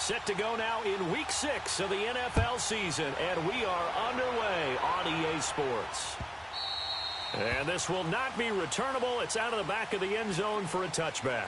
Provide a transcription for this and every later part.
Set to go now in Week 6 of the NFL season, and we are underway on EA Sports. And this will not be returnable. It's out of the back of the end zone for a touchback.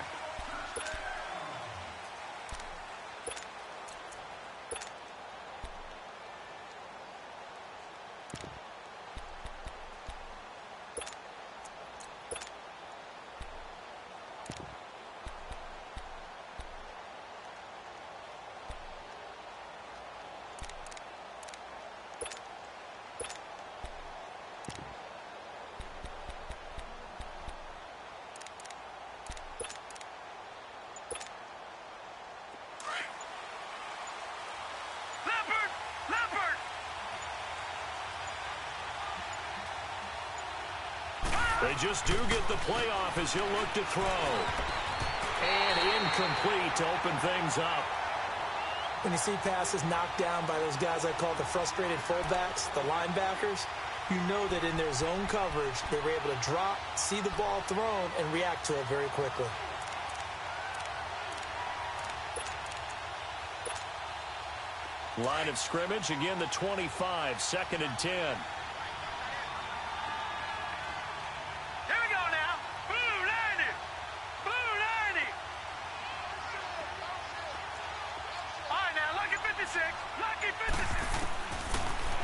They just do get the playoff as he'll look to throw. And incomplete to open things up. When you see passes knocked down by those guys I call the frustrated fullbacks, the linebackers, you know that in their zone coverage, they were able to drop, see the ball thrown, and react to it very quickly. Line of scrimmage, again the 25, 2nd and 10.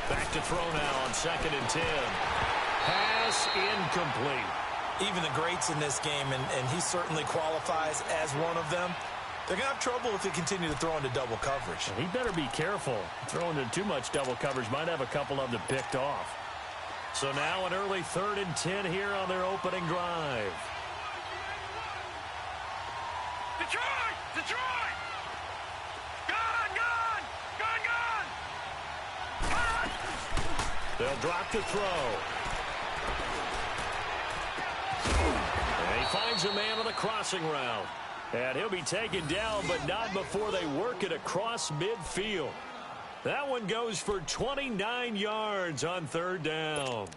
Back to throw now on 2nd and 10. Pass incomplete. Even the greats in this game, and he certainly qualifies as one of them, they're going to have trouble if they continue to throw into double coverage. He better be careful. Throwing into too much double coverage might have a couple of them picked off. So now an early 3rd and 10 here on their opening drive. Detroit! Detroit! They'll drop to throw. And he finds a man on the crossing route. And he'll be taken down, but not before they work it across midfield. That one goes for 29 yards on 3rd down.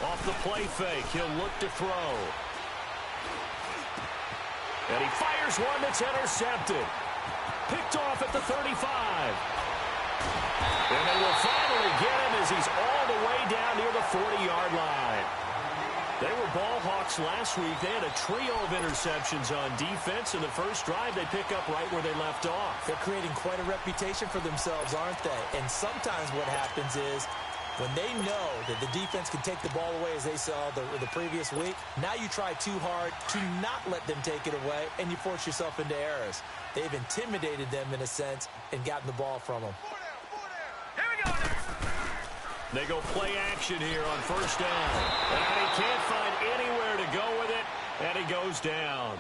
Off the play fake, he'll look to throw. And he fires one that's intercepted. Picked off at the 35. And they will finally get him as he's all the way down near the 40-yard line. They were ball hawks last week. They had a trio of interceptions on defense. In the first drive, they pick up right where they left off. They're creating quite a reputation for themselves, aren't they? And sometimes what happens is, when they know that the defense can take the ball away as they saw the previous week, now you try too hard to not let them take it away, and you force yourself into errors. They've intimidated them in a sense and gotten the ball from them. Here we go. They go play action here on 1st down. And he can't find anywhere to go with it, and he goes down.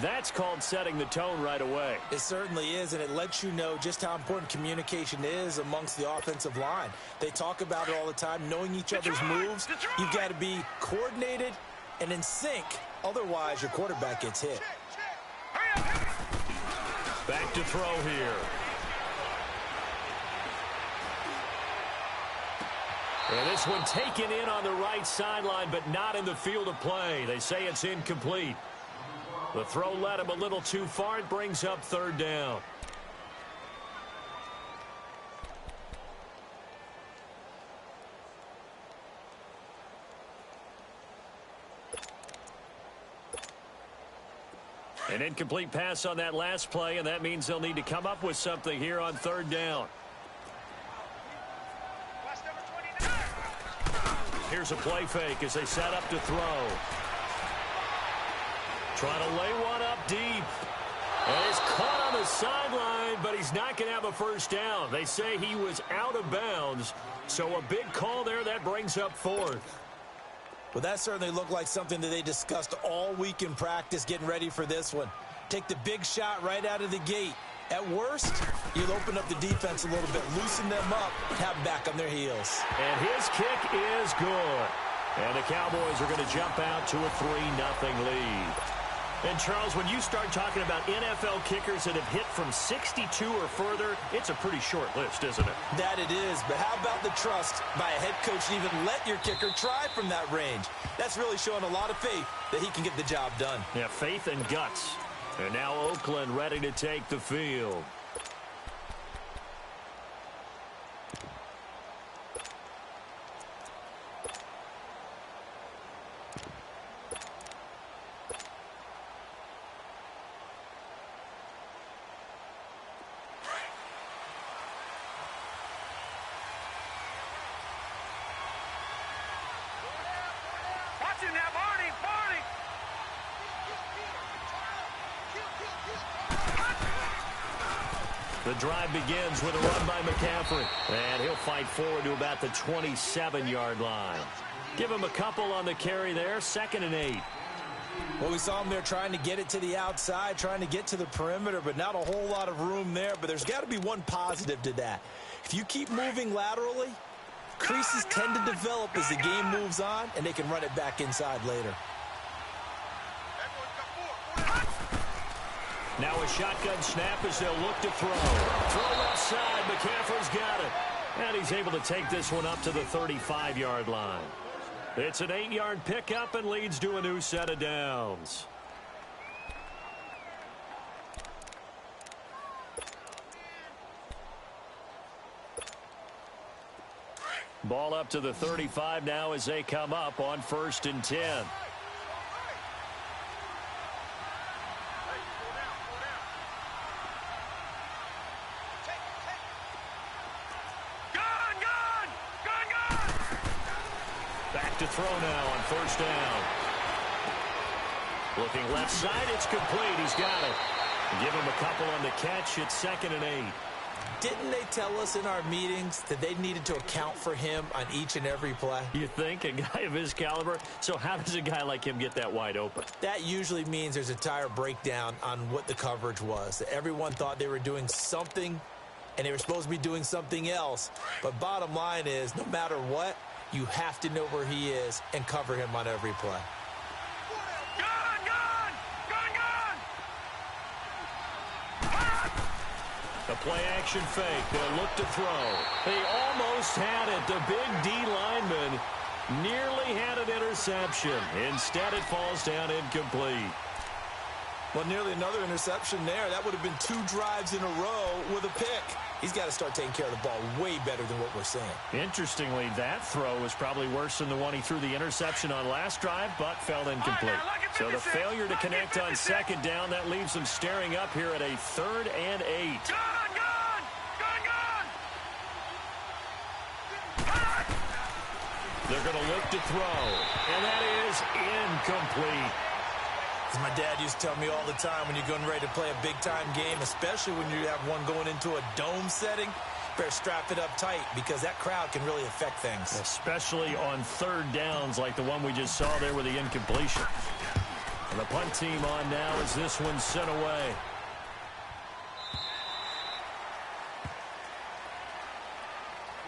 That's called setting the tone right away. It certainly is, and it lets you know just how important communication is amongst the offensive line. They talk about it all the time, knowing each other's moves. You've got to be coordinated and in sync. Otherwise, your quarterback gets hit. Back to throw here. And this one taken in on the right sideline, but not in the field of play. They say it's incomplete. The throw led him a little too far. It brings up 3rd down. An incomplete pass on that last play, and that means they'll need to come up with something here on 3rd down. Here's a play fake as they set up to throw. Trying to lay one up deep. And he's caught on the sideline, but he's not going to have a 1st down. They say he was out of bounds. So a big call there. That brings up 4th. Well, that certainly looked like something that they discussed all week in practice getting ready for this one. Take the big shot right out of the gate. At worst, you'll open up the defense a little bit, loosen them up, have them back on their heels. And his kick is good. And the Cowboys are going to jump out to a 3-0 lead. And, Charles, when you start talking about NFL kickers that have hit from 62 or further, it's a pretty short list, isn't it? That it is, but how about the trust by a head coach to even let your kicker try from that range? That's really showing a lot of faith that he can get the job done. Yeah, faith and guts. And now Oakland ready to take the field. The drive begins with a run by McCaffrey. And he'll fight forward to about the 27-yard line. Give him a couple on the carry there. 2nd and 8. Well, we saw him there trying to get it to the outside, trying to get to the perimeter, but not a whole lot of room there. But there's got to be one positive to that. If you keep moving laterally, creases tend to develop as the game moves on, and they can run it back inside later. Now a shotgun snap as they'll look to throw. Throw left side. McCaffrey's got it. And he's able to take this one up to the 35-yard line. It's an 8-yard pickup and leads to a new set of downs. Ball up to the 35 now as they come up on 1st and 10. To throw now on 1st down. Looking left side, it's complete. He's got it. Give him a couple on the catch. It's 2nd and 8. Didn't they tell us in our meetings that they needed to account for him on each and every play? You think? A guy of his caliber? So how does a guy like him get that wide open? That usually means there's a tire breakdown on what the coverage was. That everyone thought they were doing something, and they were supposed to be doing something else. But bottom line is, no matter what, you have to know where he is and cover him on every play. The play-action fake. They'll look to throw. They almost had it. The big D lineman nearly had an interception. Instead, it falls down incomplete. Well, nearly another interception there. That would have been 2 drives in a row with a pick. He's got to start taking care of the ball way better than what we're seeing. Interestingly, that throw was probably worse than the one he threw the interception on last drive, but fell incomplete. So the failure to connect on 2nd down, that leaves them staring up here at a 3rd and 8. They're going to look to throw, and that is incomplete. As my dad used to tell me all the time, when you're getting ready to play a big-time game, especially when you have one going into a dome setting, better strap it up tight because that crowd can really affect things. Especially on 3rd downs like the one we just saw there with the incompletion. And the punt team on now as this one's sent away.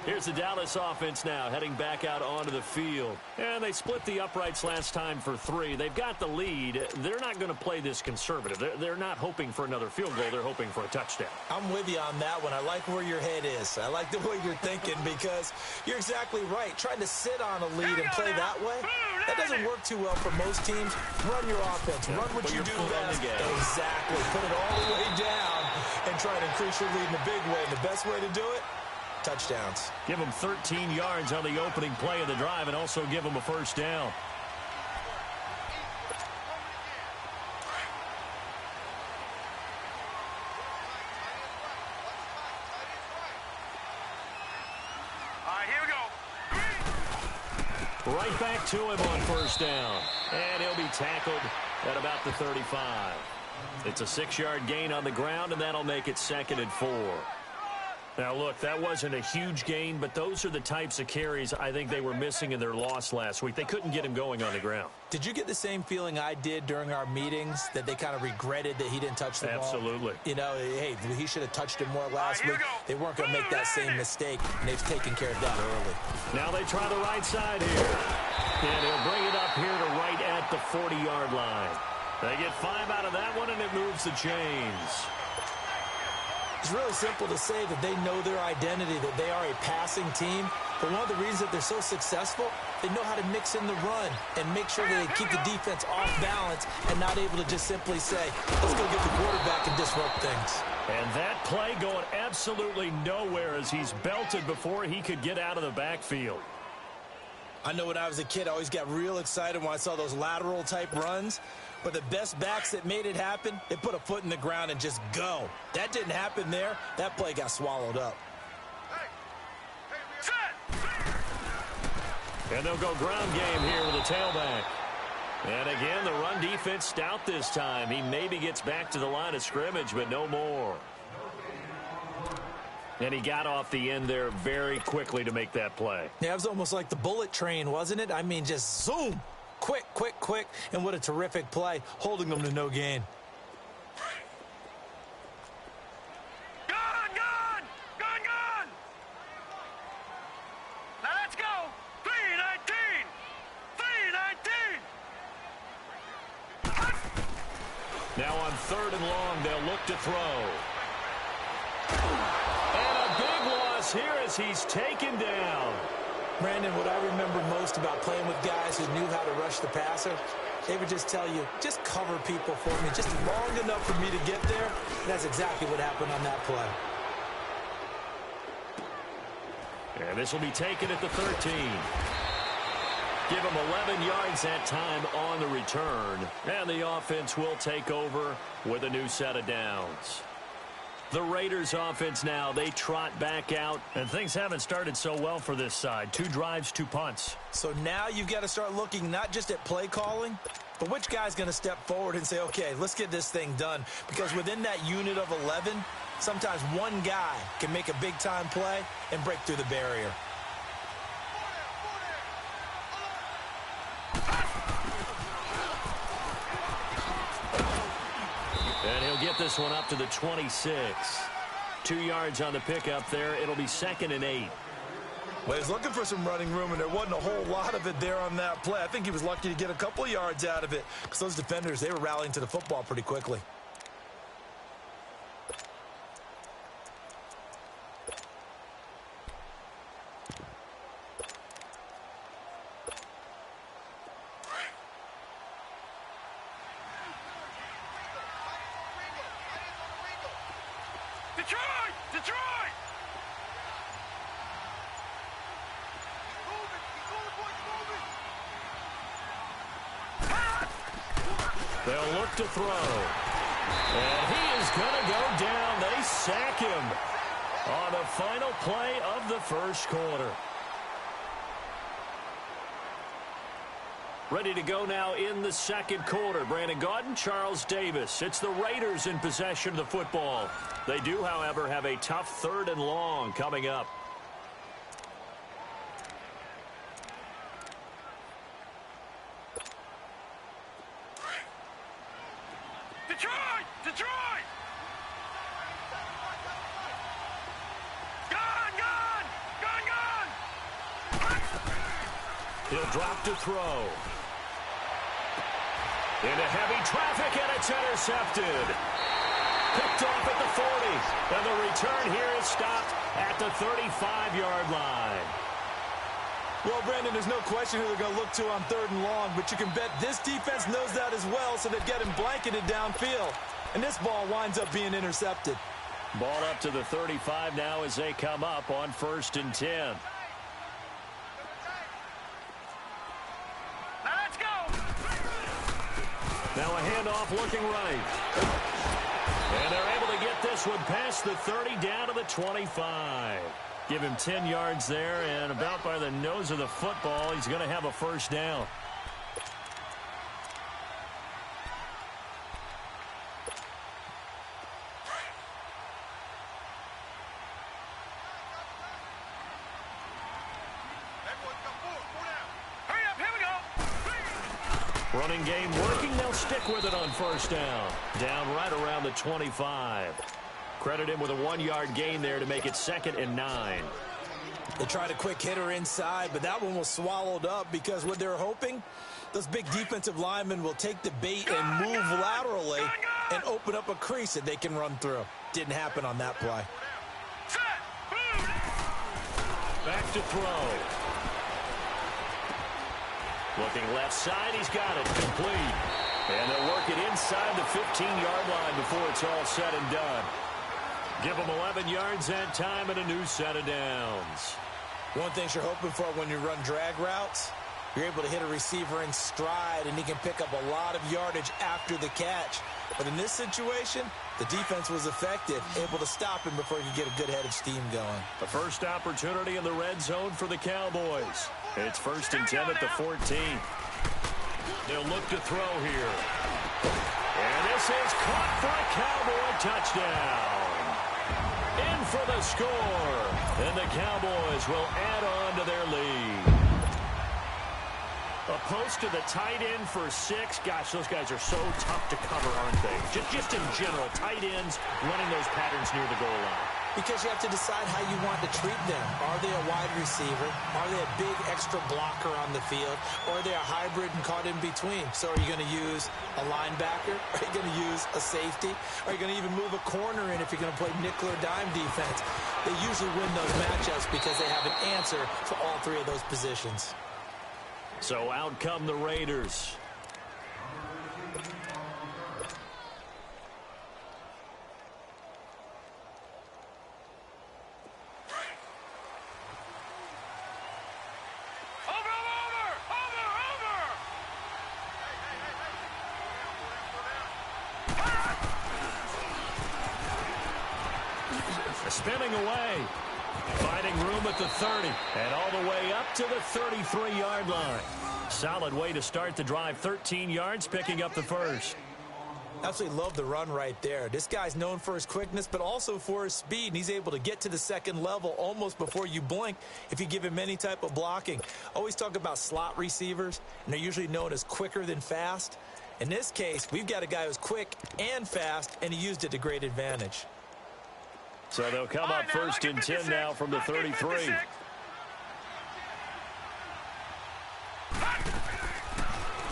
Here's the Dallas offense now, heading back out onto the field. And they split the uprights last time for 3. They've got the lead. They're not going to play this conservative. They're not hoping for another field goal. They're hoping for a touchdown. I'm with you on that one. I like where your head is. I like the way you're thinking because you're exactly right. Trying to sit on a lead and play that way, that doesn't work too well for most teams. Run your offense. Run what you do best. Exactly. Put it all the way down and try to increase your lead in a big way. And the best way to do it, touchdowns. Give them 13 yards on the opening play of the drive and also give them a 1st down. All right, here we go. Right back to him on 1st down. And he'll be tackled at about the 35. It's a 6-yard gain on the ground, and that'll make it 2nd and 4. Now, look, that wasn't a huge gain, but those are the types of carries I think they were missing in their loss last week. They couldn't get him going on the ground. Did you get the same feeling I did during our meetings, that they kind of regretted that he didn't touch the ball? Absolutely. You know, hey, he should have touched it more last week. They weren't going to make that same mistake, and they've taken care of that early. Now they try the right side here. And he'll bring it up here to right at the 40-yard line. They get 5 out of that one, and it moves the chains. It's really simple to say that they know their identity, that they are a passing team. But one of the reasons that they're so successful, they know how to mix in the run and make sure that they keep the defense off balance and not able to just simply say, let's go get the quarterback and disrupt things. And that play going absolutely nowhere as he's belted before he could get out of the backfield. I know when I was a kid, I always got real excited when I saw those lateral-type runs. But the best backs that made it happen, they put a foot in the ground and just go. That didn't happen there. That play got swallowed up. And they'll go ground game here with a tailback. And again, the run defense stout this time. He maybe gets back to the line of scrimmage, but no more. And he got off the end there very quickly to make that play. Yeah, it was almost like the bullet train, wasn't it? I mean, just zoom. Quick, quick, quick. And what a terrific play, holding them to no gain. Gone! Now let's go! 319! 319! Now on 3rd and long, they'll look to throw. And a big loss here as he's taken down. Brandon, what I remember most about playing with guys who knew how to rush the passer, they would just tell you, just cover people for me, just long enough for me to get there. And that's exactly what happened on that play. And this will be taken at the 13. Give him 11 yards that time on the return. And the offense will take over with a new set of downs. The Raiders offense now, they trot back out. And things haven't started so well for this side. 2 drives, 2 punts. So now you've got to start looking not just at play calling, but which guy's going to step forward and say, okay, let's get this thing done. Because within that unit of 11, sometimes one guy can make a big-time play and break through the barrier. And he'll get this one up to the 26. 2 yards on the pickup there. It'll be 2nd and 8. Well, he's looking for some running room, and there wasn't a whole lot of it there on that play. I think he was lucky to get a couple of yards out of it because those defenders, they were rallying to the football pretty quickly. Detroit! They'll look to throw. And he is going to go down. They sack him on the final play of the first quarter. Ready to go now in the second quarter. Brandon Gaudin, Charles Davis. It's the Raiders in possession of the football. They do, however, have a tough 3rd and long coming up. Detroit! Gone! He'll drop to throw. Into heavy traffic, and it's intercepted. Picked off at the 40. And the return here is stopped at the 35-yard line. Well, Brandon, there's no question who they're going to look to on 3rd and long, but you can bet this defense knows that as well, so they've got him blanketed downfield. And this ball winds up being intercepted. Ball up to the 35 now as they come up on 1st and 10. Now a handoff looking right. And they're able to get this one past the 30 down to the 25. Give him 10 yards there, and about by the nose of the football, he's going to have a first down. Running game working. They'll stick with it on first down. Down right around the 25. Credit him with a 1-yard gain there to make it 2nd and 9. They tried a quick hitter inside, but that one was swallowed up because what they're hoping, those big defensive linemen will take the bait and move laterally and open up a crease that they can run through. Didn't happen on that play. Back to throw. Looking left side, he's got it, complete. And they'll work it inside the 15-yard line before it's all said and done. Give them 11 yards that time and a new set of downs. One thing you're hoping for when you run drag routes, you're able to hit a receiver in stride, and he can pick up a lot of yardage after the catch. But in this situation, the defense was effective, able to stop him before he could get a good head of steam going. The first opportunity in the red zone for the Cowboys. It's 1st and 10 at the 14. They'll look to throw here. And this is caught for a Cowboy touchdown. In for the score. And the Cowboys will add on to their lead. A post to the tight end for 6. Gosh, those guys are so tough to cover, aren't they? Just in general, tight ends running those patterns near the goal line. Because you have to decide how you want to treat them. Are they a wide receiver? Are they a big extra blocker on the field? Or are they a hybrid and caught in between? So are you going to use a linebacker? Are you going to use a safety? Are you going to even move a corner in if you're going to play nickel or dime defense? They usually win those matchups because they have an answer for all 3 of those positions. So out come the Raiders. Spinning away. Finding room at the 30. And all the way up to the 33-yard line. Solid way to start the drive. 13 yards, picking up the first. Absolutely love the run right there. This guy's known for his quickness, but also for his speed. And he's able to get to the second level almost before you blink if you give him any type of blocking. Always talk about slot receivers, and they're usually known as quicker than fast. In this case, we've got a guy who's quick and fast, and he used it to great advantage. So they'll come up 1st and 10 now from the 33.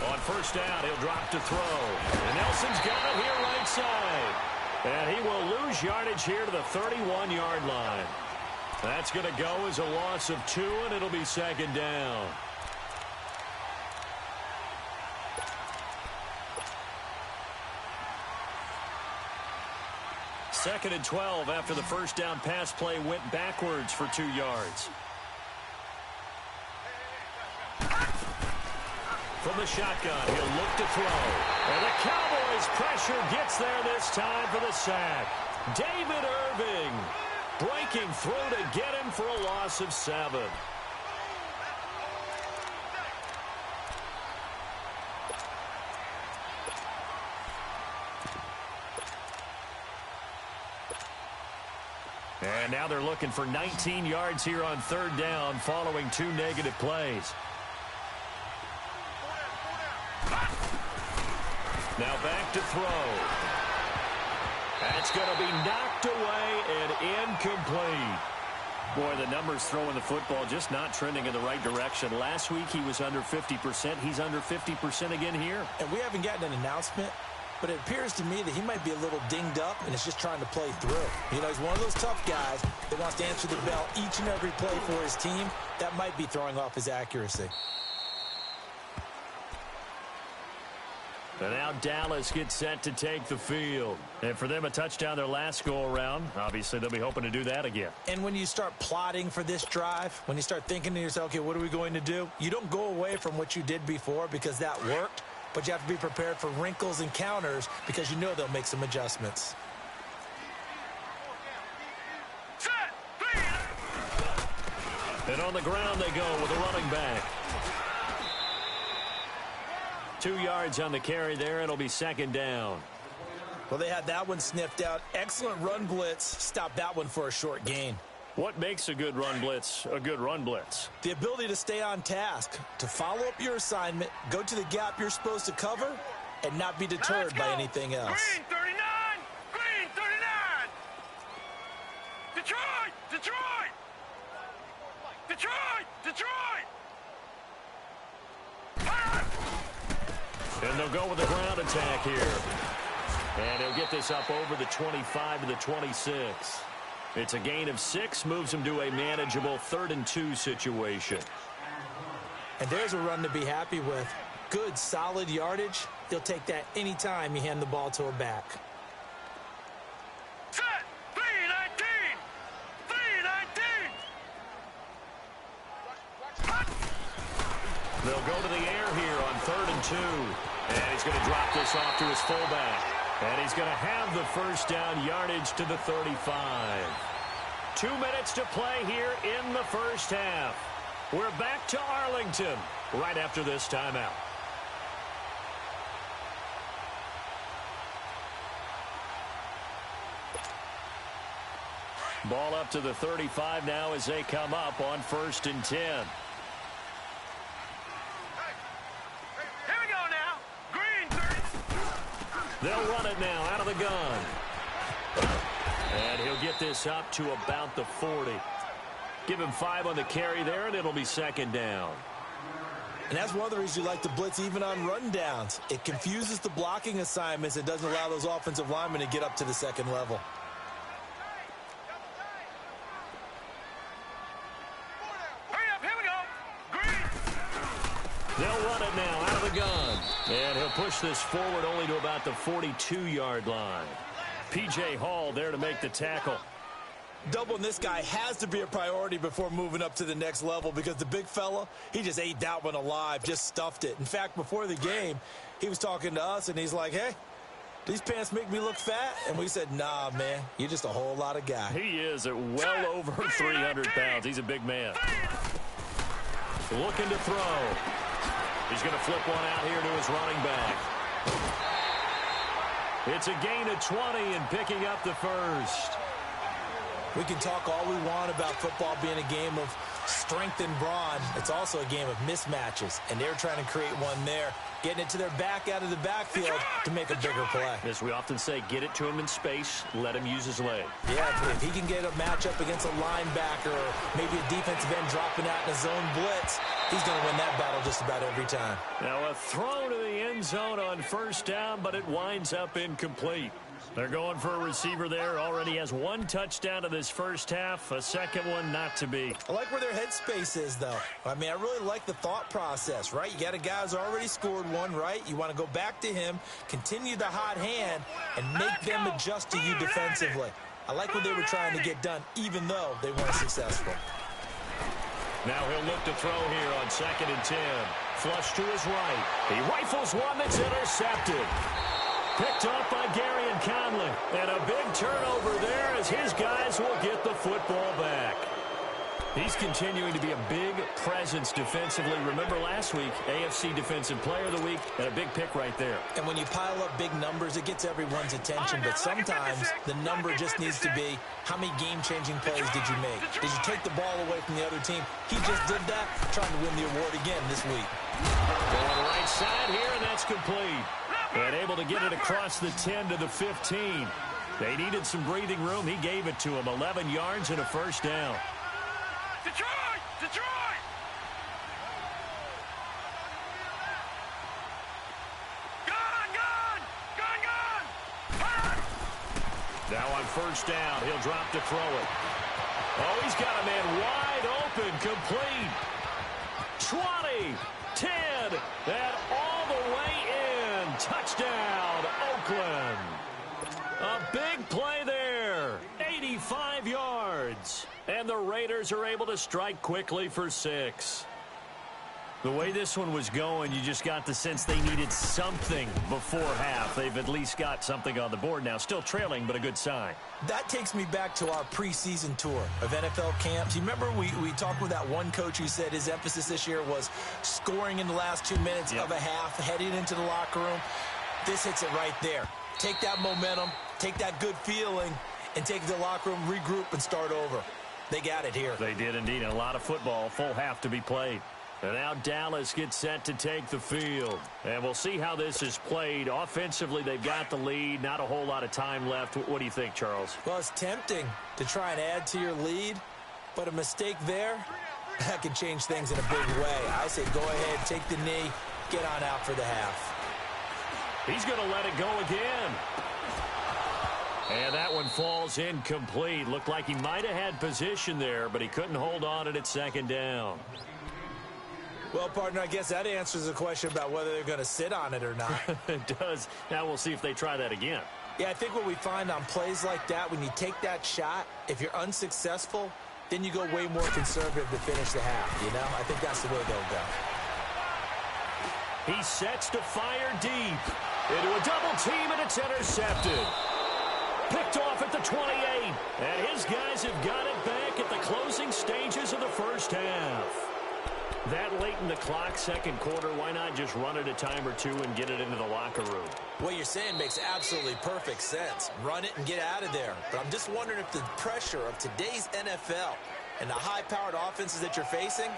On first down, he'll drop to throw. And Nelson's got it here right side. And he will lose yardage here to the 31-yard line. That's going to go as a loss of 2, and it'll be 2nd down. Second and 12 after the first down pass play went backwards for 2 yards. From the shotgun, he'll look to throw. And the Cowboys' pressure gets there this time for the sack. David Irving breaking through to get him for a loss of 7. And now they're looking for 19 yards here on 3rd down following 2 negative plays. Now back to throw. That's going to be knocked away and incomplete. Boy, the numbers throwing the football just not trending in the right direction. Last week he was under 50%. He's under 50% again here. And we haven't gotten an announcement, but it appears to me that he might be a little dinged up and is just trying to play through. You know, he's one of those tough guys that wants to answer the bell each and every play for his team. That might be throwing off his accuracy. And now Dallas gets set to take the field. And for them, a touchdown their last go-around. Obviously, they'll be hoping to do that again. And when you start plotting for this drive, when you start thinking to yourself, okay, what are we going to do? You don't go away from what you did before because that worked, but you have to be prepared for wrinkles and counters because you know they'll make some adjustments. And on the ground they go with a running back. 2 yards on the carry there. It'll be 2nd down. Well, they had that one sniffed out. Excellent run blitz. Stopped that one for a short gain. What makes a good run blitz a good run blitz? The ability to stay on task, to follow up your assignment, go to the gap you're supposed to cover, and not be deterred by anything else. Green 39! Green 39! Detroit! Detroit! Detroit! Detroit! And they'll go with the ground attack here. And he'll get this up over the 25 to the 26. It's a gain of 6, moves him to a manageable 3rd and 2 situation. And there's a run to be happy with. Good, solid yardage. He'll take that anytime you hand the ball to a back. Set! 319! 319! They'll go to the air here on 3rd and 2. And he's going to drop this off to his fullback. And he's going to have the first down yardage to the 35. 2 minutes to play here in the first half. We're back to Arlington right after this timeout. Ball up to the 35 now as they come up on 1st and 10. Here we go now. Green 30. They'll run it now out of the gun. And he'll get this up to about the 40. Give him 5 on the carry there, and it'll be 2nd down. And that's one of the reasons you like to blitz even on rundowns. It confuses the blocking assignments and doesn't allow those offensive linemen to get up to the 2nd level. Hurry up, here we go. Green. They'll run it now out of the gun. And he'll push this forward only to about the 42-yard line. P.J. Hall there to make the tackle. Doubling this guy has to be a priority before moving up to the next level because the big fella, he just ate that one alive, just stuffed it. In fact, before the game, he was talking to us, and he's like, hey, these pants make me look fat? And we said, nah, man, you're just a whole lot of guy. He is at well over 300 pounds. He's a big man. Looking to throw. He's going to flip one out here to his running back. It's a gain of 20 and picking up the first. We can talk all we want about football being a game of strength and brawn. It's also a game of mismatches, and they're trying to create one there, getting it to their back out of the backfield to make a bigger play. As we often say, get it to him in space, let him use his leg. Yeah, if he can get a matchup against a linebacker or maybe a defensive end dropping out in a zone blitz, he's going to win that battle just about every time. Now a throw to the end zone on 1st down, but it winds up incomplete. They're going for a receiver there. Already has 1 touchdown to this first half. A 2nd one not to be. I like where their headspace is, though. I mean, I really like the thought process, right? You got a guy who's already scored one, right? You want to go back to him, continue the hot hand, and make them adjust to you defensively. I like what they were trying to get done, even though they weren't successful. Now he'll look to throw here on 2nd and 10. Flush to his right. He rifles one that's intercepted. Picked off by Gary and Conley. And a big turnover there as his guys will get the football back. He's continuing to be a big presence defensively. Remember last week, AFC Defensive Player of the Week, and a big pick right there. And when you pile up big numbers, it gets everyone's attention. But sometimes the number just needs to be, how many game-changing plays did you make? Did you take the ball away from the other team? He just did that, trying to win the award again this week. Going right side here, and that's complete. And able to get it across the 10 to the 15. They needed some breathing room. He gave it to him. 11 yards and a first down. Detroit! Detroit! Gone! Gone! Gone! Gone! Now on 1st down, he'll drop to throw it. Oh, he's got a man wide open, complete. 20, 10, and all the way in. Touchdown, Oakland. A big play there. 85 yards. And the Raiders are able to strike quickly for 6. The way this one was going, you just got the sense they needed something before half. They've at least got something on the board now. Still trailing, but a good sign. That takes me back to our preseason tour of NFL camps. You remember we talked with that one coach who said his emphasis this year was scoring in the last 2 minutes of a half, heading into the locker room. This hits it right there. Take that momentum, take that good feeling, and take it to the locker room, regroup, and start over. They got it here. They did indeed. A lot of football, full half to be played. And now Dallas gets set to take the field. And we'll see how this is played. Offensively, they've got the lead. Not a whole lot of time left. What do you think, Charles? Well, it's tempting to try and add to your lead, but a mistake there, that could change things in a big way. I say go ahead, take the knee, get on out for the half. He's going to let it go again. And that one falls incomplete. Looked like he might have had position there, but he couldn't hold on at second down. Well, partner, I guess that answers the question about whether they're going to sit on it or not. It does. Now we'll see if they try that again. Yeah, I think what we find on plays like that, when you take that shot, if you're unsuccessful, then you go way more conservative to finish the half, you know? I think that's the way they'll go. He sets to fire deep into a double team, and it's intercepted. Picked off at the 28, and his guys have got it back at the closing stages of the first half. That late in the clock, second quarter, why not just run it a time or two and get it into the locker room? What you're saying makes absolutely perfect sense. Run it and get out of there. But I'm just wondering if the pressure of today's NFL and the high-powered offenses that you're facing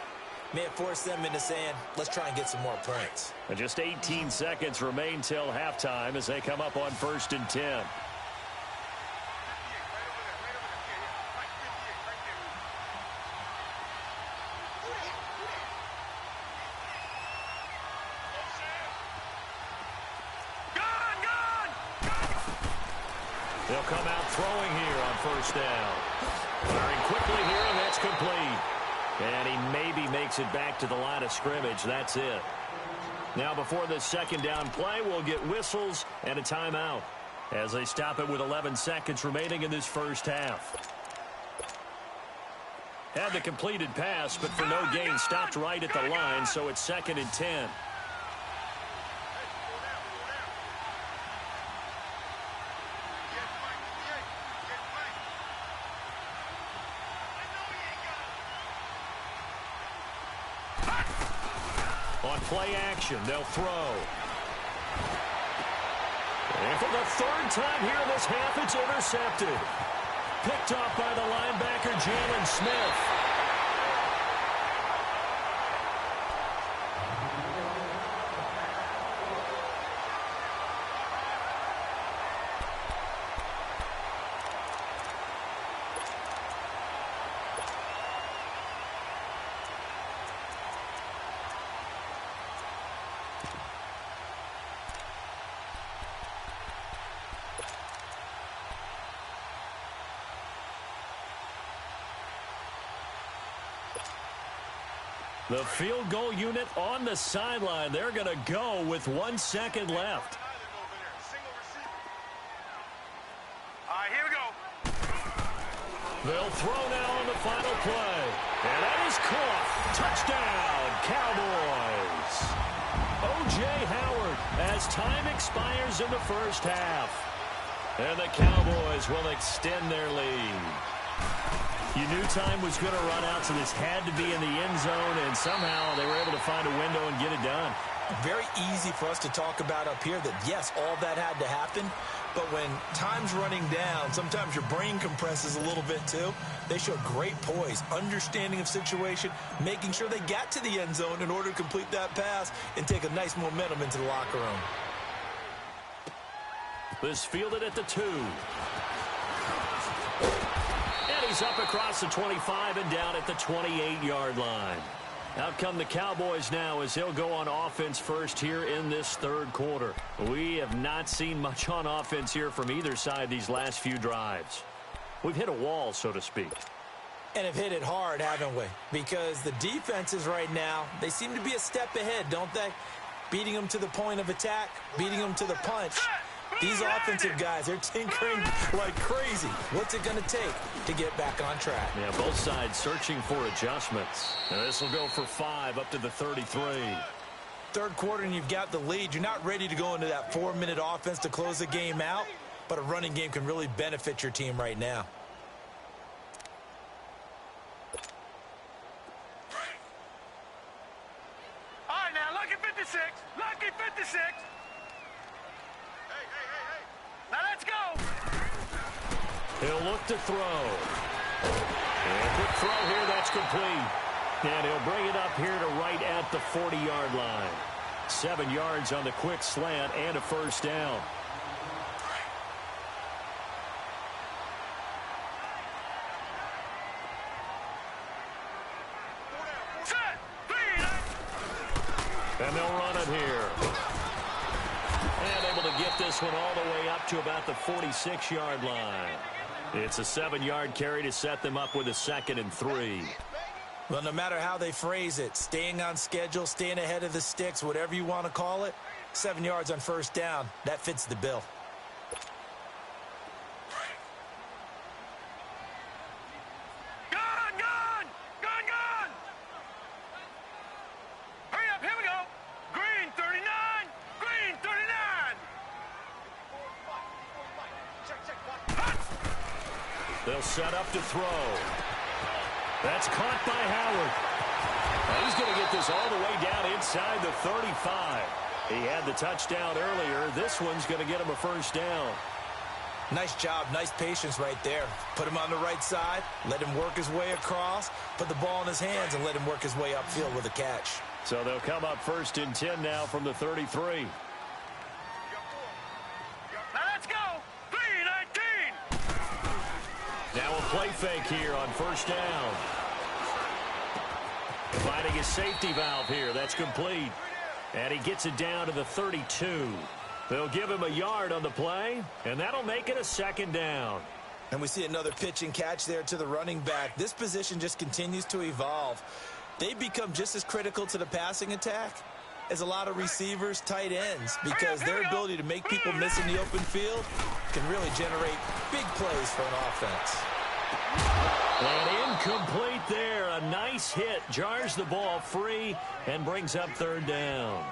may have forced them into saying, let's try and get some more points. And just 18 seconds remain till halftime as they come up on 1st and 10. They'll come out throwing here on 1st down. Firing quickly here, and that's complete. And he maybe makes it back to the line of scrimmage. That's it. Now, before this second down play, we'll get whistles and a timeout as they stop it with 11 seconds remaining in this first half. Had the completed pass, but for no gain, stopped right at the line, so it's 2nd and 10. On play action, they'll throw. And for the 3rd time here in this half, it's intercepted. Picked off by the linebacker, Jalen Smith. The field goal unit on the sideline. They're going to go with 1 second left. All right, here we go. They'll throw now on the final play. And that is caught. Touchdown, Cowboys. O.J. Howard as time expires in the first half. And the Cowboys will extend their lead. You knew time was going to run out, so this had to be in the end zone, and somehow they were able to find a window and get it done. Very easy for us to talk about up here that, yes, all that had to happen, but when time's running down, sometimes your brain compresses a little bit too. They showed great poise, understanding of situation, making sure they got to the end zone in order to complete that pass and take a nice momentum into the locker room. This fielded at the 2. He's up across the 25 and down at the 28-yard line. Out come the Cowboys now as they'll go on offense first here in this 3rd quarter. We have not seen much on offense here from either side these last few drives. We've hit a wall, so to speak. And have hit it hard, haven't we? Because the defenses right now, they seem to be a step ahead, don't they? Beating them to the point of attack, beating them to the punch. These offensive guys, they're tinkering like crazy. What's it going to take to get back on track? Yeah, both sides searching for adjustments. And this will go for 5 up to the 33. 3rd quarter and you've got the lead. You're not ready to go into that 4-minute offense to close the game out, but a running game can really benefit your team right now. All right, now, lucky 56. Lucky 56. Now let's go. He'll look to throw. And quick throw here, that's complete. And he'll bring it up here to right at the 40-yard line. 7 yards on the quick slant and a first down. And they'll run it here. And able to get this one all the way up to about the 46-yard line. It's a 7-yard carry to set them up with a 2nd and 3. Well, no matter how they phrase it, staying on schedule, staying ahead of the sticks, whatever you want to call it, 7 yards on first down, that fits the bill. Gone! Hurry up, here we go. Green 39, green 39. They'll set up to throw. That's caught by Howard. Now he's going to get this all the way down inside the 35. He had the touchdown earlier. This one's going to get him a first down. Nice job, nice patience right there. Put him on the right side, let him work his way across, put the ball in his hands, and let him work his way upfield with a catch. So they'll come up 1st and 10 now from the 33. Now let's go. 3-19. Now a play fake here on first down. Finding his safety valve here. That's complete. And he gets it down to the 32. They'll give him a yard on the play, and that'll make it a 2nd down. And we see another pitch and catch there to the running back. This position just continues to evolve. They become just as critical to the passing attack as a lot of receivers, tight ends, because their ability to make people miss in the open field can really generate big plays for an offense. And incomplete there. A nice hit. Jars the ball free and brings up 3rd down.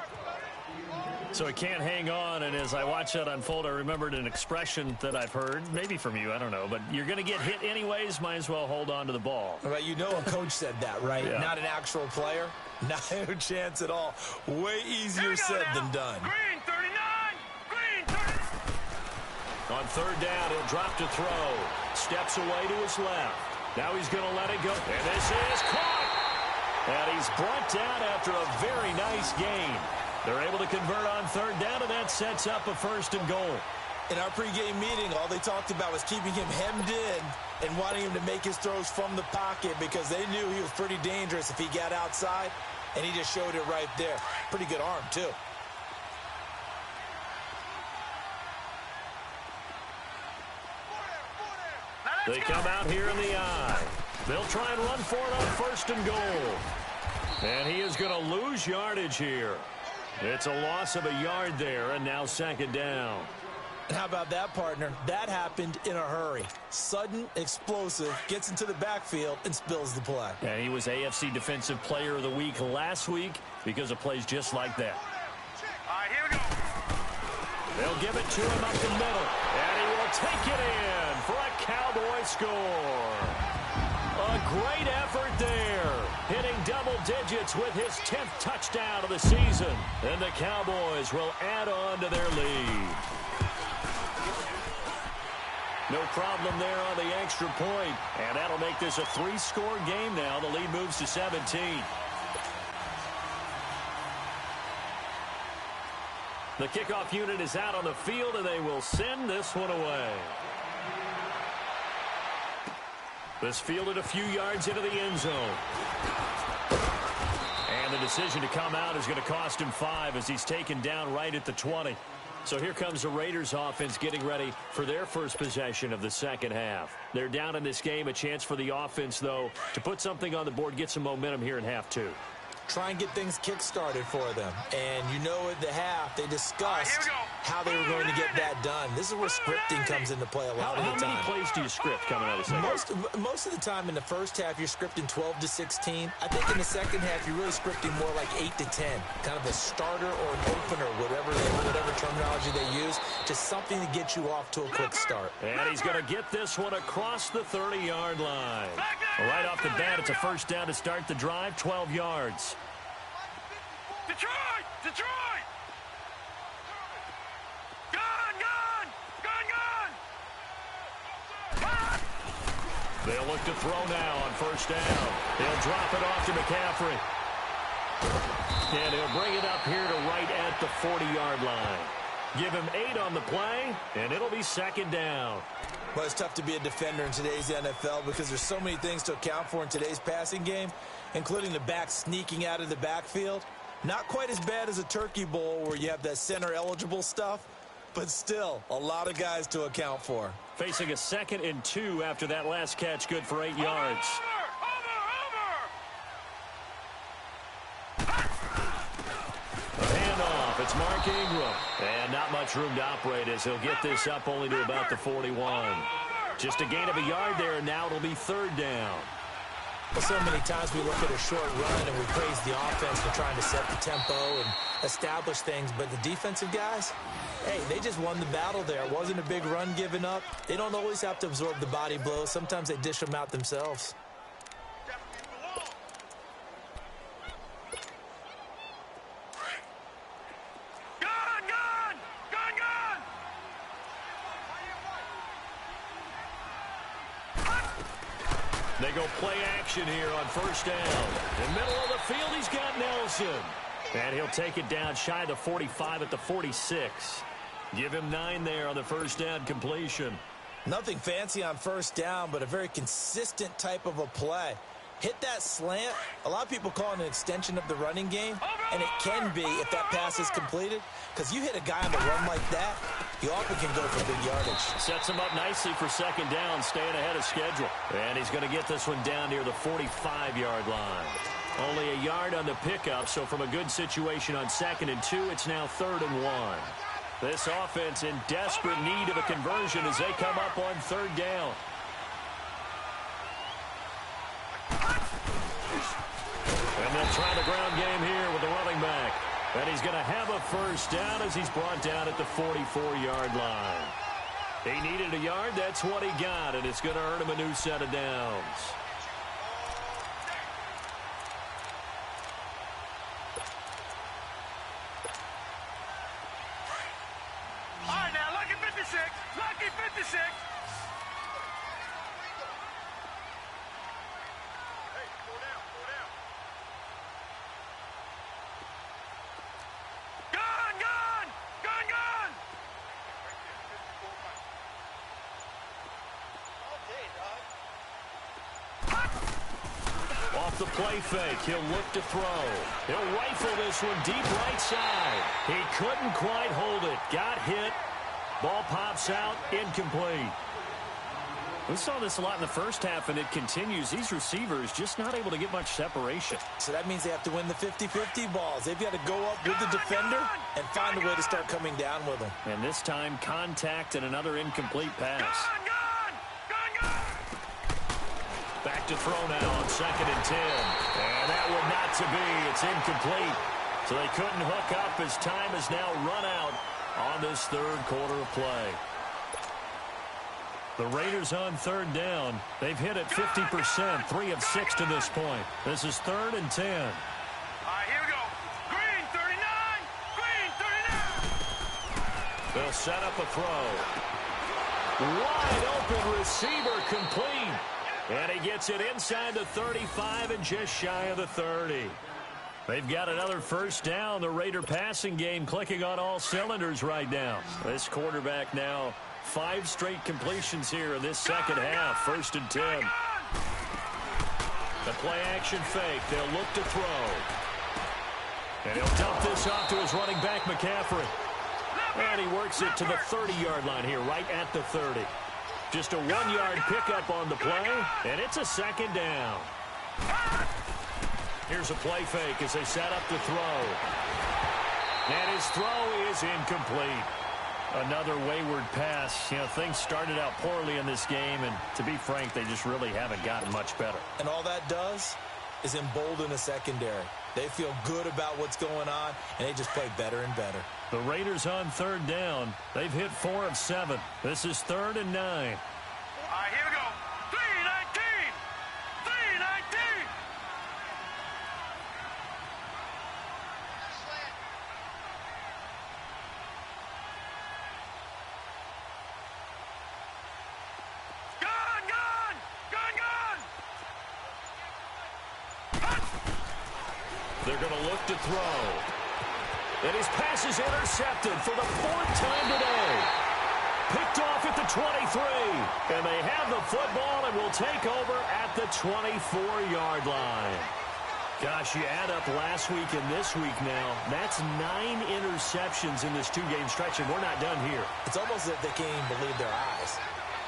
So he can't hang on, and as I watch that unfold, I remembered an expression that I've heard, maybe from you, I don't know, but you're going to get hit anyways, might as well hold on to the ball. Right, you know a coach said that, right? Yeah. Not an actual player. Not a chance at all. Way easier said than done. Green 39, green 39. On 3rd down, he'll drop to throw. Steps away to his left. Now he's going to let it go. And this is caught. And he's brought down after a very nice gain. They're able to convert on 3rd down, and that sets up a 1st and goal. In our pregame meeting, all they talked about was keeping him hemmed in and wanting him to make his throws from the pocket because they knew he was pretty dangerous if he got outside, and he just showed it right there. Pretty good arm, too. They come out here in the eye. They'll try and run for it on 1st and goal. And he is going to lose yardage here. It's a loss of a yard there, and now 2nd down. And how about that, partner? That happened in a hurry. Sudden, explosive, gets into the backfield, and spills the play. And he was AFC Defensive Player of the Week last week because of plays just like that. All right, here we go. They'll give it to him up the middle, and he will take it in for a Cowboy score. A great effort there, hitting double digits with his 10th touchdown of the season. And the Cowboys will add on to their lead. No problem there on the extra point, and that'll make this a 3-score game now. The lead moves to 17. The kickoff unit is out on the field, and they will send this one away. This fielded a few yards into the end zone. And the decision to come out is going to cost him 5 as he's taken down right at the 20. So here comes the Raiders offense getting ready for their first possession of the second half. They're down in this game. A chance for the offense, though, to put something on the board, get some momentum here in half 2. Try and get things kick-started for them. And you know at the half, they discussed how they were going to get that done. This is where scripting comes into play a lot of the time. How many plays do you script coming out of the second? Most of the time in the first half, you're scripting 12 to 16. I think in the second half, you're really scripting more like 8 to 10. Kind of a starter or an opener, whatever terminology they use. Just something to get you off to a quick start. And he's going to get this one across the 30-yard line. Right off the bat, it's a first down to start the drive, 12 yards. Detroit! Detroit! Gone! They'll look to throw now on first down. They'll drop it off to McCaffrey. And he'll bring it up here to right at the 40-yard line. Give him 8 on the play, and it'll be second down. Well, it's tough to be a defender in today's NFL because there's so many things to account for in today's passing game, including the back sneaking out of the backfield. Not quite as bad as a turkey bowl where you have that center-eligible stuff, but still a lot of guys to account for. Facing a 2nd and 2 after that last catch, good for 8 yards. It's Mark Ingram, and not much room to operate as he'll get this up only to about the 41. Just a gain of a yard there, and now it'll be 3rd down. Well, so many times we look at a short run and we praise the offense for trying to set the tempo and establish things, but the defensive guys, hey, they just won the battle there. It wasn't a big run given up. They don't always have to absorb the body blows. Sometimes they dish them out themselves. They go play action here on first down. In the middle of the field, he's got Nelson. And he'll take it down shy of the 45 at the 46. Give him 9 there on the first down completion. Nothing fancy on first down, but a very consistent type of a play. Hit that slant. A lot of people call it an extension of the running game, and it can be if that pass is completed, because you hit a guy on the run like that, you often can go for big yardage. Sets him up nicely for second down, staying ahead of schedule. And he's going to get this one down near the 45-yard line. Only a yard on the pickup, so from a good situation on 2nd and 2, it's now 3rd and 1. This offense in desperate need of a conversion as they come up on 3rd down. And they'll try the ground game here with the running back. And he's going to have a first down as he's brought down at the 44-yard line. He needed a yard. That's what he got, and it's going to earn him a new set of downs. All right, now, lucky 56. Lucky 56. Off the play fake, he'll look to throw. He'll rifle this one deep right side. He couldn't quite hold it. Got hit. Ball pops out, incomplete. We saw this a lot in the first half, and it continues. These receivers just not able to get much separation. So that means they have to win the 50-50 balls. They've got to go up with the defender and find a way to start coming down with them. And this time, contact and another incomplete pass. Back to throw now on 2nd and 10. And that one not to be. It's incomplete. So they couldn't hook up as time has now run out on this 3rd quarter of play. The Raiders on 3rd down. They've hit it 50%, 3 of 6 to this point. This is 3rd and 10. All right, here we go. Green 39. Green 39. They'll set up a throw. Wide open receiver complete. And he gets it inside the 35 and just shy of the 30. They've got another first down. The Raider passing game clicking on all cylinders right now. This quarterback now 5 straight completions here in this second half. 1st and 10. The play action fake. They'll look to throw. And he'll dump this off to his running back, McCaffrey. And he works it to the 30-yard line here, right at the 30. Just a 1-yard pickup on the play, and it's a second down. Here's a play fake as they set up to throw. And his throw is incomplete. Another wayward pass. You know, things started out poorly in this game, and to be frank, they just really haven't gotten much better. And all that does is embolden a secondary. They feel good about what's going on, and they just play better and better. The Raiders on 3rd down. They've hit 4 of 7. This is 3rd and 9. All right, here we go. 3-19. 3-19. Gone. They're going to look to throw. And his pass is intercepted for the 4th time today. Picked off at the 23. And they have the football and will take over at the 24-yard line. Gosh, you add up last week and this week now. That's 9 interceptions in this 2-game stretch, and we're not done here. It's almost as if they can't even believe their eyes.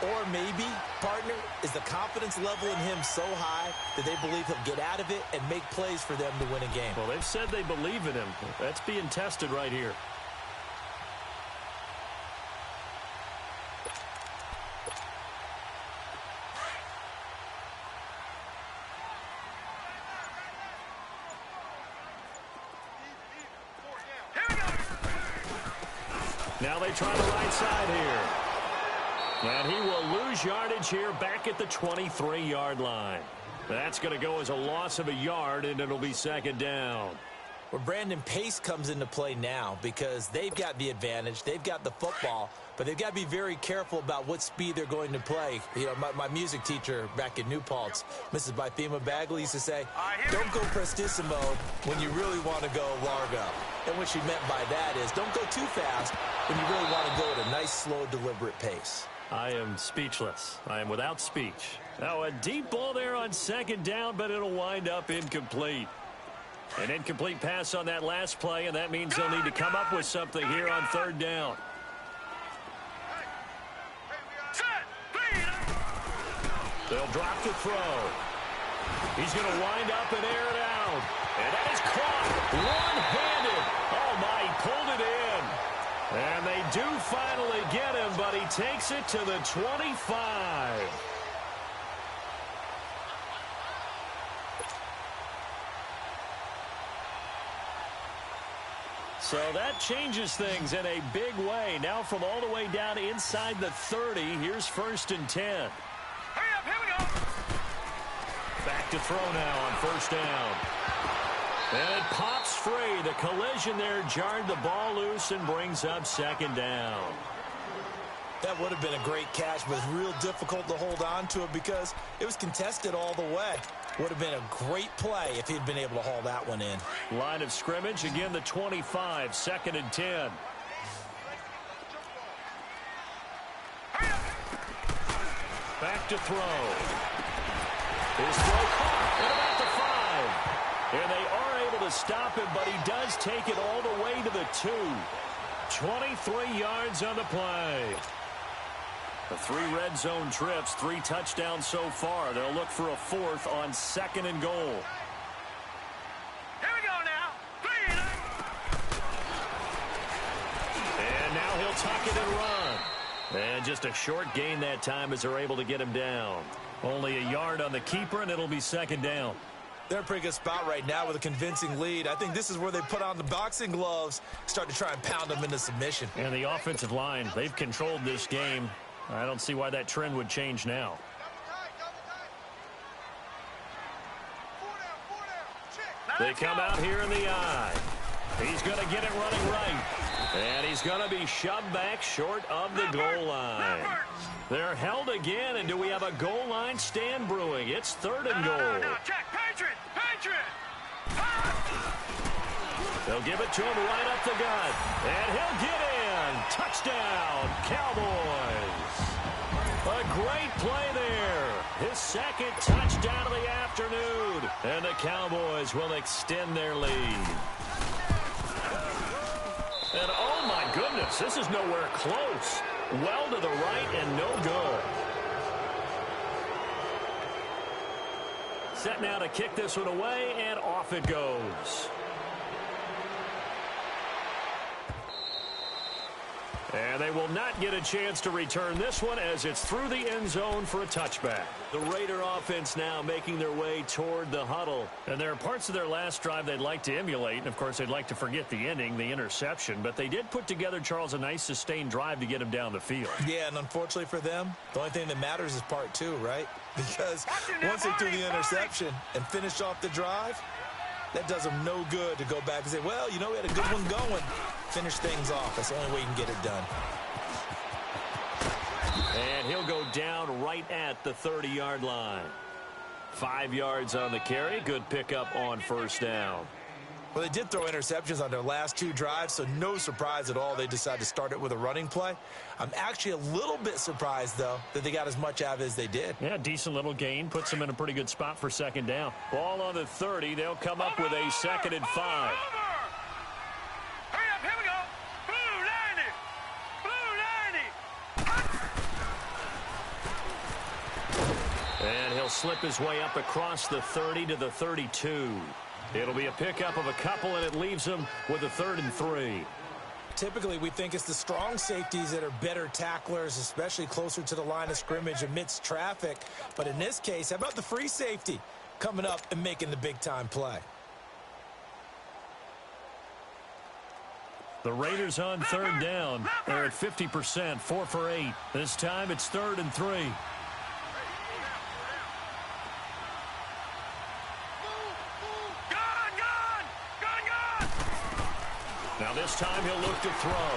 Or maybe, partner, is the confidence level in him so high that they believe he'll get out of it and make plays for them to win a game. Well, they've said they believe in him. That's being tested right here. Now they try the right side here. And he will lose yardage here back at the 23-yard line. That's going to go as a loss of a yard, and it'll be 2nd down. Well, Brandon, pace comes into play now because they've got the advantage. They've got the football, but they've got to be very careful about what speed they're going to play. You know, my music teacher back in New Paltz, Mrs. Bythema Bagley, used to say, don't go prestissimo when you really want to go largo. And what she meant by that is don't go too fast when you really want to go at a nice, slow, deliberate pace. I am speechless. I am without speech. Now a deep ball there on 2nd down, but it'll wind up incomplete. An incomplete pass on that last play, and that means they'll need to come up with something here on 3rd down. They'll drop the throw. He's going to wind up and air it out. And that is caught one-handed. Oh, my, he pulled it in. And they do finally get him, but he takes it to the 25. So that changes things in a big way. Now from all the way down inside the 30, here's 1st and 10. Hurry up, here we go. Back to throw now on 1st down. And it pops free. The collision there jarred the ball loose and brings up 2nd down. That would have been a great catch, but it's real difficult to hold on to it because it was contested all the way. Would have been a great play if he'd been able to haul that one in. Line of scrimmage, again the 25, 2nd and 10. Back to throw. His throw caught at about the 5. And they are able to stop him, but he does take it all the way to the 2. 23 yards on the play. The 3 red zone trips, 3 touchdowns so far. They'll look for a 4th on 2nd and goal. Here we go now. 3. And now he'll tuck it and run. And just a short gain that time as they're able to get him down. Only a yard on the keeper, and it'll be 2nd down. They're in a pretty good spot right now with a convincing lead. I think this is where they put on the boxing gloves, start to try and pound them into submission. And the offensive line, they've controlled this game. I don't see why that trend would change now. They come out here in the eye. He's going to get it running right. And he's going to be shoved back short of the goal line. They're held again, and do we have a goal line stand brewing? It's 3rd and goal. No, check. Patriot! Patriot! They'll give it to him right up the gut. And he'll get in. Touchdown, Cowboys. A great play there. His 2nd touchdown of the afternoon. And the Cowboys will extend their lead. And oh my goodness, this is nowhere close. Well to the right and no good. Set now to kick this one away, and off it goes. And they will not get a chance to return this one as it's through the end zone for a touchback. The Raider offense now making their way toward the huddle. And there are parts of their last drive they'd like to emulate. And, of course, they'd like to forget the ending, the interception. But they did put together, Charles, a nice sustained drive to get him down the field. Yeah, and unfortunately for them, the only thing that matters is part 2, right? Because once they threw the interception and finished off the drive, that does them no good to go back and say, well, you know, we had a good one going. Finish things off. That's the only way you can get it done. And he'll go down right at the 30-yard line. 5 yards on the carry. Good pickup on 1st down. Well, they did throw interceptions on their last 2 drives, so no surprise at all they decided to start it with a running play. I'm actually a little bit surprised, though, that they got as much out of it as they did. Yeah, decent little gain. Puts them in a pretty good spot for second down. Ball on the 30. They'll come up with a 2nd and 5. Hurry up, here we go. Blue 90. And he'll slip his way up across the 30 to the 32. It'll be a pickup of a couple, and it leaves him with a 3rd and 3. Typically, we think it's the strong safeties that are better tacklers, especially closer to the line of scrimmage amidst traffic. But in this case, how about the free safety coming up and making the big-time play? The Raiders on 3rd down. They're at 50%, 4 for 8. This time it's 3rd and 3. Now this time he'll look to throw.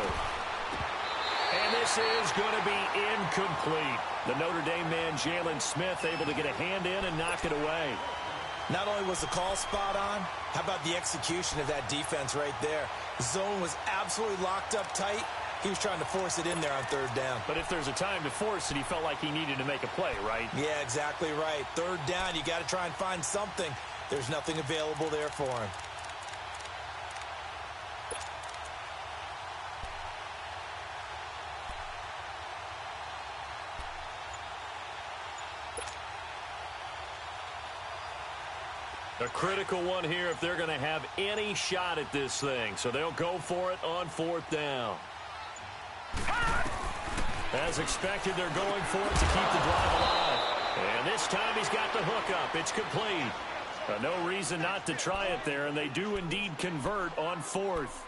And this is going to be incomplete. The Notre Dame man, Jalen Smith, able to get a hand in and knock it away. Not only was the call spot on, how about the execution of that defense right there? The zone was absolutely locked up tight. He was trying to force it in there on 3rd down. But if there's a time to force it, he felt like he needed to make a play, right? Yeah, exactly right. 3rd down, you got to try and find something. There's nothing available there for him. A critical one here if they're going to have any shot at this thing. So they'll go for it on 4th down. As expected, they're going for it to keep the drive alive. And this time he's got the hook up. It's complete. No reason not to try it there, and they do indeed convert on 4th.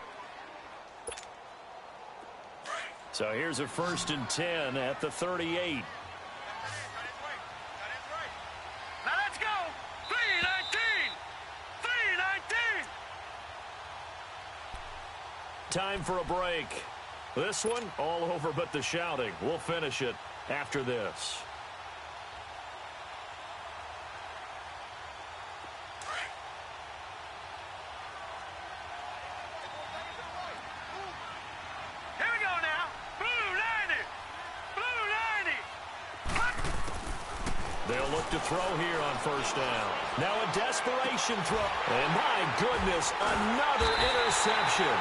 So here's a 1st and 10 at the 38. Time for a break. This one, all over but the shouting. We'll finish it after this. Here we go now. Blue 90. Blue 90. They'll look to throw here on 1st down. Now a desperation throw. And my goodness, another interception.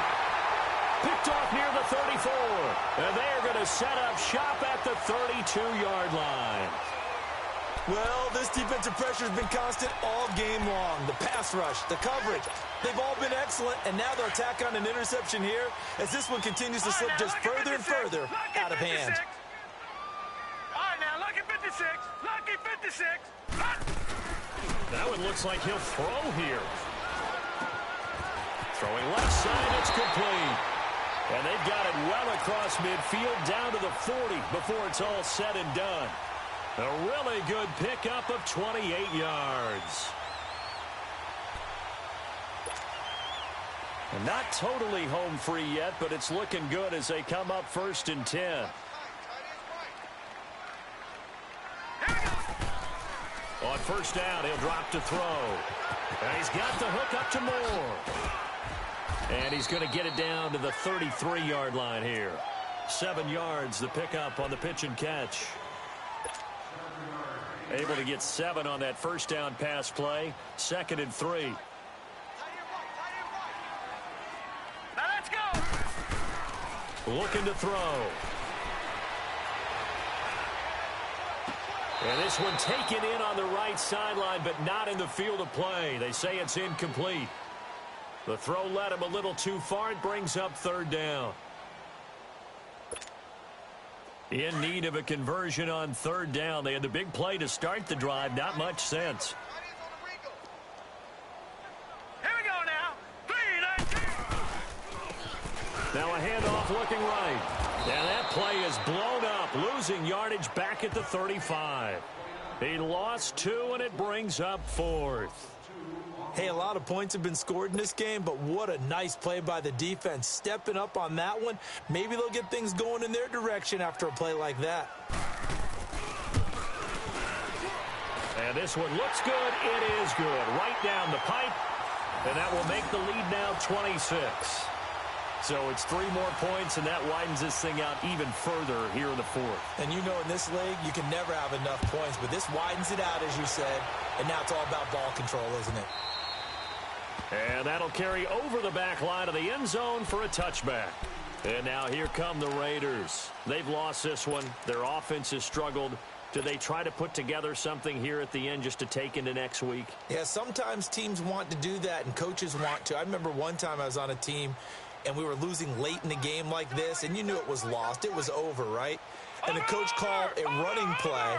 Picked off near the 34. And they're going to set up shop at the 32-yard line. Well, this defensive pressure has been constant all game long. The pass rush, the coverage, they've all been excellent, and now they'll tack on an interception here as this one continues to slip just further and further out of hand. All right, now, lucky 56. Lucky 56. That one looks like he'll throw here. Throwing left side, it's complete. And they've got it well across midfield down to the 40 before it's all said and done. A really good pickup of 28 yards. And not totally home free yet, but it's looking good as they come up 1st and 10. On 1st down, he'll drop to throw. And he's got the hook up to Moore. And he's going to get it down to the 33-yard line here. 7 yards, the pickup on the pitch and catch. Able to get 7 on that 1st down pass play. 2nd and 3. Now let's go. Looking to throw. And this one taken in on the right sideline, but not in the field of play. They say it's incomplete. The throw led him a little too far. It brings up 3rd down. In need of a conversion on 3rd down. They had the big play to start the drive. Not much sense. Here we go now. 3-19. Now a handoff looking right. And that play is blown up. Losing yardage back at the 35. He lost 2, and it brings up 4th. Hey, a lot of points have been scored in this game, but what a nice play by the defense. Stepping up on that one, maybe they'll get things going in their direction after a play like that. And this one looks good. It is good. Right down the pipe. And that will make the lead now 26. So it's 3 more points, and that widens this thing out even further here in the fourth. And you know in this league, you can never have enough points, but this widens it out, as you said, and now it's all about ball control, isn't it? And that'll carry over the back line of the end zone for a touchback. And now here come the Raiders. They've lost this one. Their offense has struggled. Do they try to put together something here at the end just to take into next week? Yeah, sometimes teams want to do that, and coaches want to. I remember one time I was on a team, and we were losing late in the game like this, and you knew it was lost. It was over, right? And the coach called a running play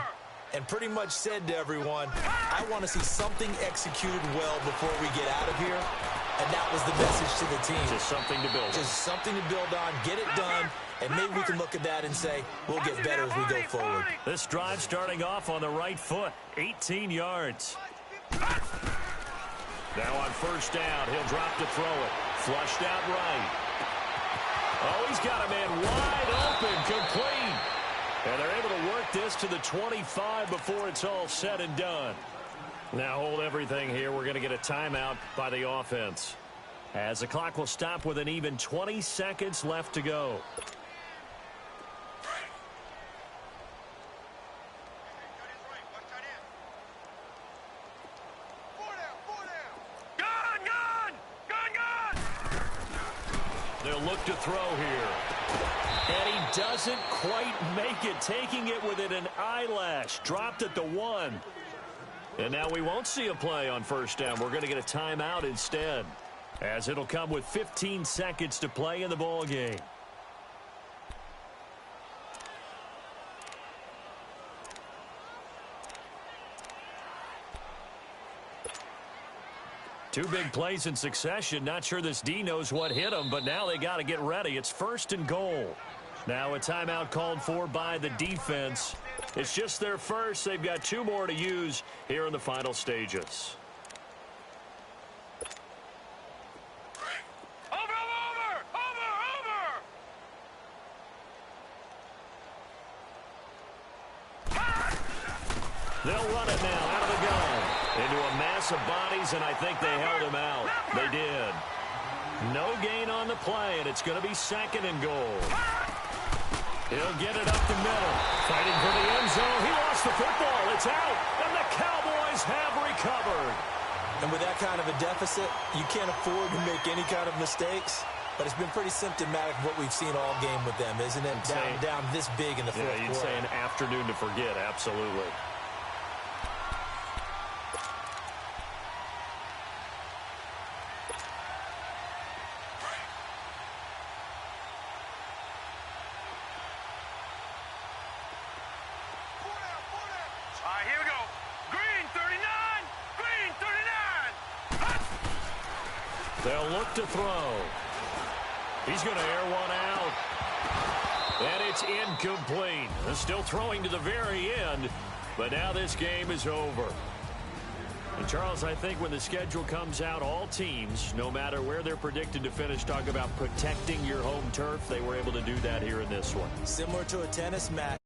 and pretty much said to everyone, I want to see something executed well before we get out of here. And that was the message to the team. Just something to build on. Just something to build on, get it done, and maybe we can look at that and say, we'll get better as we go forward. This drive starting off on the right foot, 18 yards. Now on first down, he'll drop to throw it. Flushed out right. Oh, he's got a man wide open, complete. And they're able to work this to the 25 before it's all said and done. Now hold everything here. We're going to get a timeout by the offense, as the clock will stop with an even 20 seconds left to go. They'll look to throw here. And he doesn't quite make it, taking it within an eyelash. Dropped at the 1. And now we won't see a play on first down. We're going to get a timeout instead, as it'll come with 15 seconds to play in the ball game. Two big plays in succession. Not sure this D knows what hit him, but now they got to get ready. It's 1st and goal. Now a timeout called for by the defense. It's just their first. They've got 2 more to use here in the final stages. They'll run it now out of the gun into a mass of bodies, and I think they held him out. They did. No gain on the play, and it's going to be 2nd and goal. He'll get it up the middle. Fighting for the end zone. He lost the football. It's out, and the Cowboys have recovered. And with that kind of a deficit, you can't afford to make any kind of mistakes. But it's been pretty symptomatic of what we've seen all game with them, isn't it? Down this big in the fourth quarter. Yeah, you'd say an afternoon to forget, absolutely. They'll look to throw. He's going to air one out. And it's incomplete. They're still throwing to the very end, but now this game is over. And Charles, I think when the schedule comes out, all teams, no matter where they're predicted to finish, talk about protecting your home turf. They were able to do that here in this one. Similar to a tennis match.